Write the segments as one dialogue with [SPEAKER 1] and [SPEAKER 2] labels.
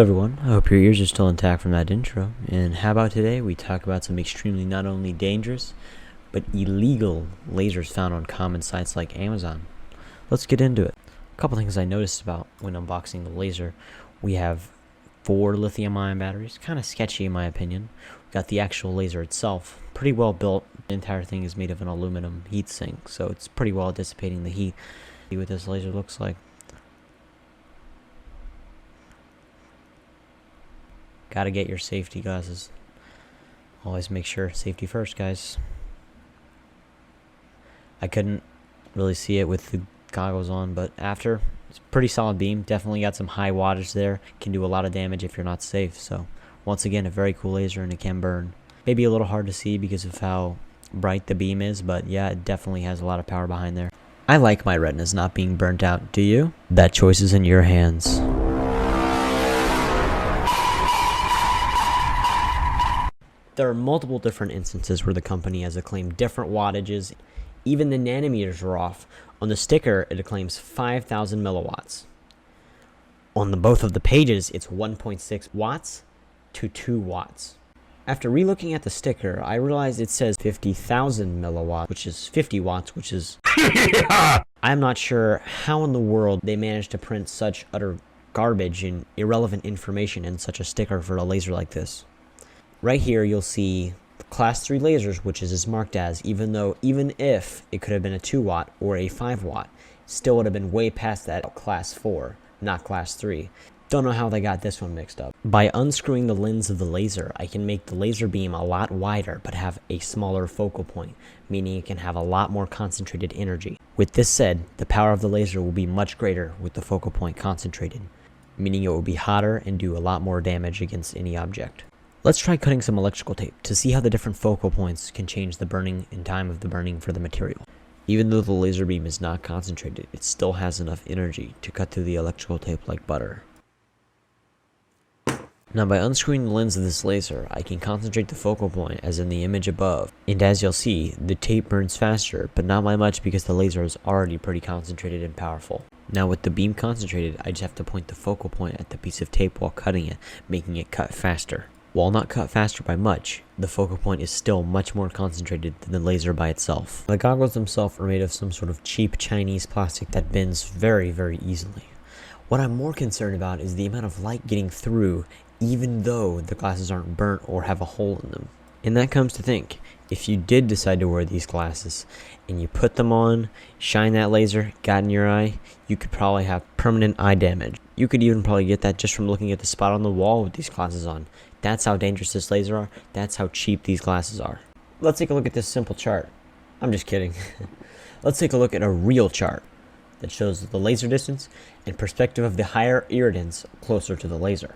[SPEAKER 1] everyone, I hope your ears are still intact from that intro, and how about today we talk about some extremely not only dangerous, but illegal lasers found on common sites like Amazon. Let's get into it. A couple things I noticed about when unboxing the laser. We have 4 lithium-ion batteries, kind of sketchy in my opinion. We got the actual laser itself, pretty well built. The entire thing is made of an aluminum heatsink, so it's pretty well dissipating the heat. See what this laser looks like. Gotta get your safety glasses. Always make sure safety first, guys. I couldn't really see it with the goggles on, but after, it's a pretty solid beam. Definitely got some high wattage there. Can do a lot of damage if you're not safe. So, once again, a very cool laser, and it can burn. Maybe a little hard to see because of how bright the beam is, but yeah, it definitely has a lot of power behind there. I like my retinas not being burnt out. Do you? That choice is in your hands. There are multiple different instances where the company has acclaimed different wattages. Even the nanometers are off. On the sticker, it claims 5,000 milliwatts. On both of the pages, it's 1.6 watts to 2 watts. After relooking at the sticker, I realized it says 50,000 milliwatts, which is 50 watts, which is... I'm not sure how in the world they managed to print such utter garbage and irrelevant information in such a sticker for a laser like this. Right here, you'll see class 3 lasers, which is marked as, even if it could have been a 2 watt or a 5 watt, still would have been way past that class 4, not class 3. Don't know how they got this one mixed up. By unscrewing the lens of the laser, I can make the laser beam a lot wider, but have a smaller focal point, meaning it can have a lot more concentrated energy. With this said, the power of the laser will be much greater with the focal point concentrated, meaning it will be hotter and do a lot more damage against any object. Let's try cutting some electrical tape to see how the different focal points can change the burning and time of the burning for the material. Even though the laser beam is not concentrated, it still has enough energy to cut through the electrical tape like butter. Now by unscrewing the lens of this laser, I can concentrate the focal point as in the image above, and as you'll see, the tape burns faster, but not by much because the laser is already pretty concentrated and powerful. Now with the beam concentrated, I just have to point the focal point at the piece of tape while cutting it, making it cut faster. While not cut faster by much, the focal point is still much more concentrated than the laser by itself. The goggles themselves are made of some sort of cheap Chinese plastic that bends very, very easily. What I'm more concerned about is the amount of light getting through even though the glasses aren't burnt or have a hole in them. And that comes to think, if you did decide to wear these glasses and you put them on, shine that laser, got in your eye, you could probably have permanent eye damage. You could even probably get that just from looking at the spot on the wall with these glasses on. That's how dangerous this laser are. That's how cheap these glasses are. Let's take a look at this simple chart. I'm just kidding. Let's take a look at a real chart that shows the laser distance and perspective of the higher irritants closer to the laser.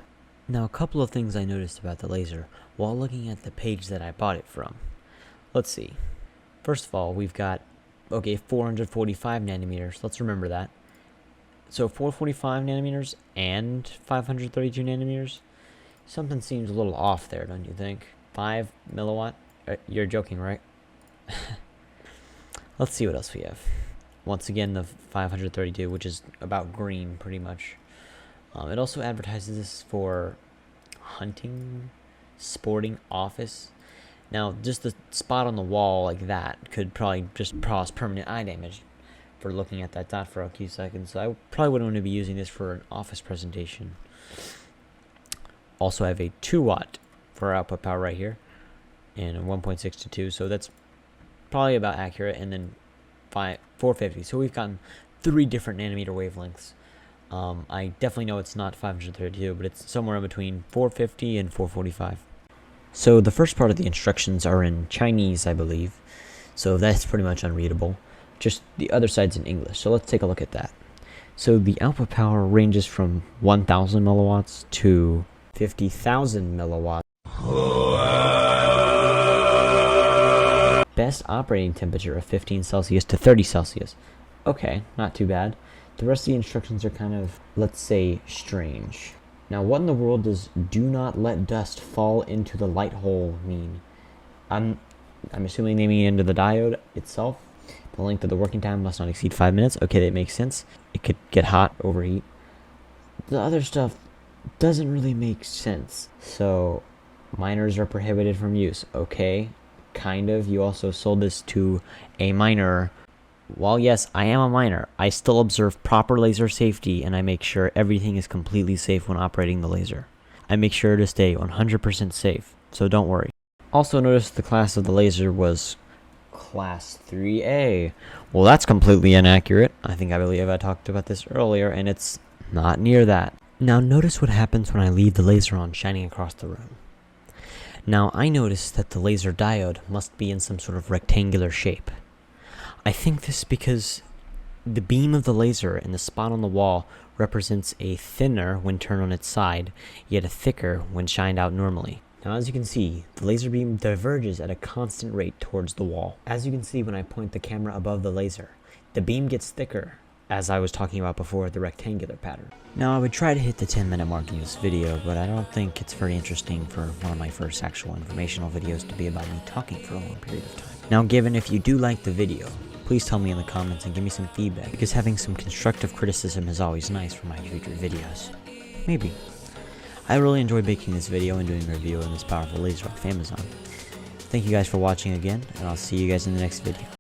[SPEAKER 1] Now, a couple of things I noticed about the laser while looking at the page that I bought it from. Let's see. First of all, we've got, 445 nanometers. Let's remember that. So 445 nanometers and 532 nanometers. Something seems a little off there, don't you think? 5 milliwatt? You're joking, right? Let's see what else we have. Once again, the 532, which is about green, pretty much. It also advertises this for hunting, sporting, office. Now, just the spot on the wall like that could probably just cause permanent eye damage for looking at that dot for a few seconds. So I probably wouldn't want to be using this for an office presentation. Also have a 2 watt for output power right here, and a 1.6 to 2, so that's probably about accurate, and then 450. So we've gotten 3 different nanometer wavelengths. I definitely know it's not 532, but it's somewhere in between 450 and 445. So the first part of the instructions are in Chinese, I believe, so that's pretty much unreadable. Just the other side's in English, so let's take a look at that. So the output power ranges from 1,000 milliwatts to 50,000 milliwatts. Best operating temperature of 15 Celsius to 30 Celsius. Okay, not too bad. The rest of the instructions are kind of, let's say, strange. Now, what in the world does "do not let dust fall into the light hole" mean? I'm assuming they mean into the diode itself. The length of the working time must not exceed 5 minutes. Okay, that makes sense. It could get hot, overheat. The other stuff doesn't really make sense. So, minors are prohibited from use. Okay, kind of. You also sold this to a minor. While yes, I am a minor, I still observe proper laser safety and I make sure everything is completely safe when operating the laser. I make sure to stay 100% safe, so don't worry. Also notice the class of the laser was Class 3A. Well, that's completely inaccurate. I believe I talked about this earlier, and it's not near that. Now notice what happens when I leave the laser on shining across the room. Now I notice that the laser diode must be in some sort of rectangular shape. I think this because the beam of the laser in the spot on the wall represents a thinner when turned on its side, yet a thicker when shined out normally. Now as you can see, the laser beam diverges at a constant rate towards the wall. As you can see when I point the camera above the laser, the beam gets thicker, as I was talking about before, the rectangular pattern. Now I would try to hit the 10-minute mark in this video, but I don't think it's very interesting for one of my first actual informational videos to be about me talking for a long period of time. Now given if you do like the video, please tell me in the comments and give me some feedback, because having some constructive criticism is always nice for my future videos. Maybe. I really enjoyed making this video and doing a review on this powerful laser off Amazon. Thank you guys for watching again, and I'll see you guys in the next video.